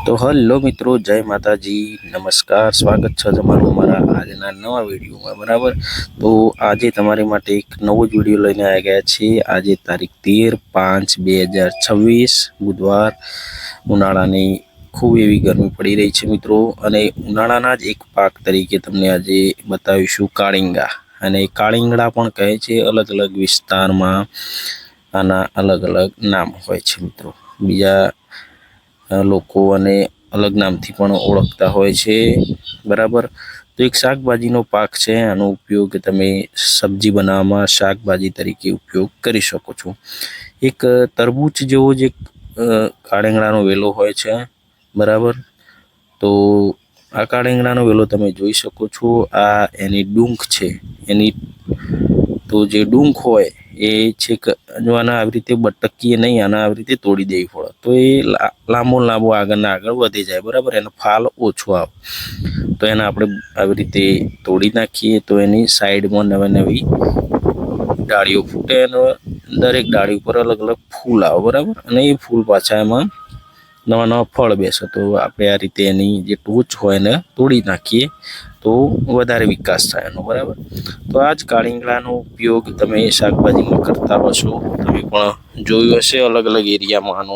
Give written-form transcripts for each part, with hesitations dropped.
તો હલો મિત્રો, જય માતાજી, નમસ્કાર, સ્વાગત છે તમારું અમારા આજના નવા વિડીયોમાં. બરાબર, તો આજે તમારી માટે એક નવો જ વિડીયો લઈને આવી ગયા છીએ. આજે તારીખ 13/5/2026 બુધવાર. ઉનાળાની ખૂબ એવી ગરમી પડી રહી છે મિત્રો, અને ઉનાળાના જ એક પાક તરીકે તમને આજે બતાવીશું કાળિંગા. અને કાળિંગડા પણ કહે છે. અલગ અલગ વિસ્તારમાં આના અલગ અલગ નામ હોય છે મિત્રો. બીજા લોકો અને અલગ નામથી પણ ઓળખતા હોય છે. બરાબર, તો એક શાકભાજીનો પાક છે. આનો ઉપયોગ તમે સબ્જી બનાવવામાં શાકભાજી તરીકે ઉપયોગ કરી શકો છો. એક તરબૂચ જેવો જ એક કાળિંગડાનો વેલો હોય છે. બરાબર, તો આ કાળિંગડાનો વેલો તમે જોઈ શકો છો. આ એની ડૂંક છે. એની તો જે ડૂંક હોય એ છેક જો આના આવી રીતે બટકીએ નહીં, આના આવી રીતે તોડી દેવી પડે તો એ લાંબો આગળના આગળ વધી જાય. બરાબર, એનો ફાલ ઓછો આવે તો એને આપણે આવી રીતે તોડી નાખીએ તો એની સાઈડમાં નવી ડાળીઓ ફૂટે અને દરેક ડાળી ઉપર અલગ અલગ ફૂલ આવે. બરાબર, અને એ ફૂલ પાછા એમાં નવા ફળ બેસે. તો આપણે આ રીતે એની જે ટોચ હોય એને તોડી નાખીએ તો વધારે વિકાસ થાય એનો. બરાબર, તો આ જ કાળિંગડાનો ઉપયોગ તમે શાકભાજીમાં કરતા હશો. તમે પણ જોયું હશે, અલગ અલગ એરિયામાં આનો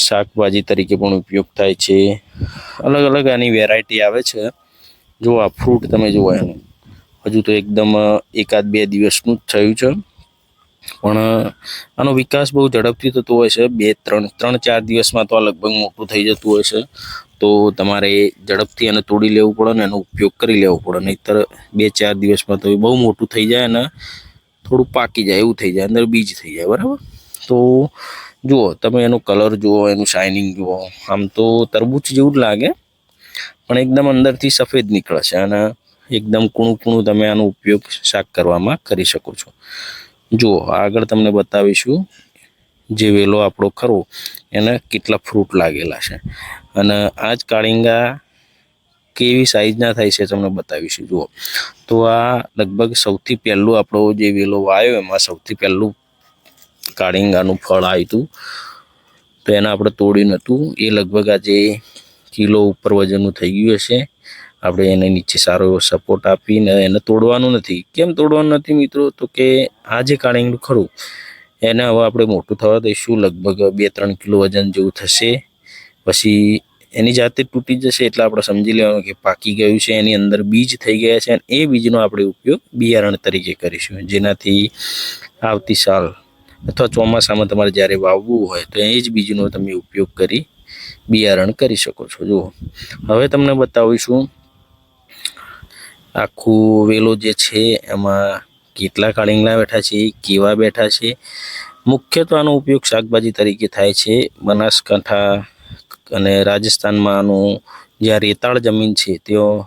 શાકભાજી તરીકે પણ ઉપયોગ થાય છે. અલગ અલગ આની વેરાયટી આવે છે. જો આ ફ્રૂટ તમે જુઓ, એનું હજુ તો એકદમ 1-2 દિવસનું જ થયું છે, પણ આનો વિકાસ બહુ ઝડપથી થતો હોય છે. 3-4 દિવસમાં તો આ લગભગ મોટું થઈ જતું હોય છે. તો તમારે ઝડપથી એને તોડી લેવું પડે ને એનો ઉપયોગ કરી લેવો પડે, નહીંતર 2-4 દિવસમાં તો એ બહુ મોટું થઈ જાય અને થોડું પાકી જાય એવું થઈ જાય, અંદર બીજ થઈ જાય. બરાબર, તો જુઓ તમે એનો કલર જુઓ, એનું શાઇનિંગ જુઓ. આમ તો તરબૂચ જેવું જ લાગે, પણ એકદમ અંદરથી સફેદ નીકળે છે. અને એકદમ કૂણું તમે આનો ઉપયોગ શાક કરવામાં કરી શકો છો. જુઓ આગળ તમને બતાવીશું જે વેલો આપણો ખરો એને કેટલા ફ્રૂટ લાગેલા છે. અને આ જ કાળિંગા કેવી સાઈઝના થાય છે તમને બતાવીશું. જુઓ, તો આ લગભગ સૌથી પહેલું આપણો જે વેલો વાવ્યો એમાં સૌથી પહેલું કાળિંગાનું ફળ આવ્યું હતું. તો એને આપણે તોડ્યું નહોતું. એ લગભગ આજે કિલો ઉપર વજનનું થઈ ગયું હશે. આપણે એને નીચે સારો એવો સપોર્ટ આપીને એને તોડવાનું નથી. કેમ તોડવાનું નથી મિત્રો? તો કે આ જે કાળિંગડું ખરું એને હવે આપણે મોટું થવા દઈશું. લગભગ 2-3 કિલો વજન જેવું થશે. પછી એની જાતે તૂટી જશે એટલે આપણે સમજી લેવાનું કે પાકી ગયું છે. એની અંદર બીજ થઈ ગયા છે અને એ બીજનો આપણે ઉપયોગ બિયારણ તરીકે કરીશું, જેનાથી આવતી સાલ અથવા ચોમાસામાં તમારે જ્યારે વાવવું હોય તો એ જ બીજનો તમે ઉપયોગ કરી બિયારણ કરી શકો છો. જુઓ, હવે તમને બતાવીશું આખું વેલો જે છે એમાં કેટલા કાળિંગડા બેઠા છે, કેવા બેઠા છે. મુખ્યત્વે આનો ઉપયોગ શાકભાજી તરીકે થાય છે. બનાસકાંઠા અને રાજસ્થાનમાં આનું જ્યાં રેતાળ જમીન છે ત્યાં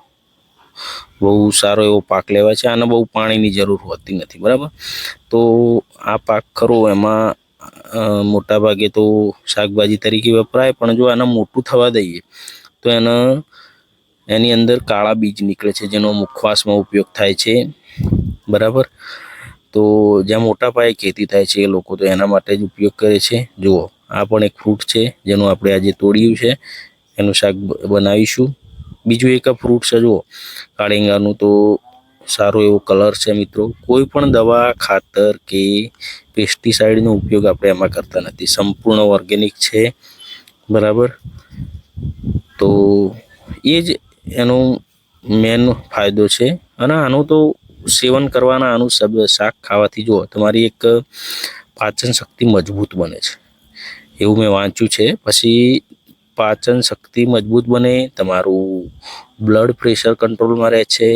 બહુ સારો એવો પાક લેવાય છે. આને બહુ પાણીની જરૂર હોતી નથી. બરાબર, તો આ પાક ખરો એમાં મોટા ભાગે તો શાકભાજી તરીકે વપરાય, પણ જો આને મોટું થવા દઈએ તો એની અંદર કાળા બીજ નીકળે છે, જેનો મુખવાસમાં ઉપયોગ થાય છે. બરાબર, તો જ્યાં મોટા પાયે ખેતી થાય છે એ લોકો તો એના માટે જ ઉપયોગ કરે છે. જુઓ, આ પણ એક ફ્રૂટ છે જેનું આપણે આજે તોડ્યું છે, એનું શાક બનાવીશું. બીજું એક ફ્રૂટ છે જુઓ કાળિંગાનું, તો સારો એવો કલર છે મિત્રો. કોઈ પણ દવા, ખાતર કે પેસ્ટિસાઇડનો ઉપયોગ આપણે એમાં કરતા નથી. સંપૂર્ણ ઓર્ગેનિક છે. બરાબર, તો એ જ એનો મેન ફાયદો છે. અને આનું તો સેવન કરવાના, આનું શાક ખાવાથી જુઓ તમારી એક પાચન શક્તિ મજબૂત બને છે એવું મેં વાંચ્યું છે. પછી પાચન શક્તિ મજબૂત બને, તમારું બ્લડ પ્રેશર કંટ્રોલમાં રહે છે.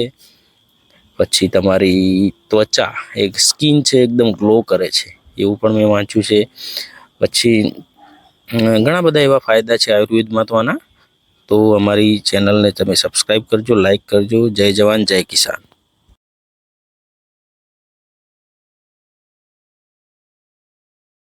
પછી તમારી ત્વચા એક સ્કિન છે એકદમ ગ્લો કરે છે એવું પણ મેં વાંચ્યું છે. પછી ઘણા બધા એવા ફાયદા છે આયુર્વેદમાં તો આના. તો અમારી ચેનલને તમે સબસ્ક્રાઈબ કરજો, લાઈક કરજો. જય જવાન જય કિસાન.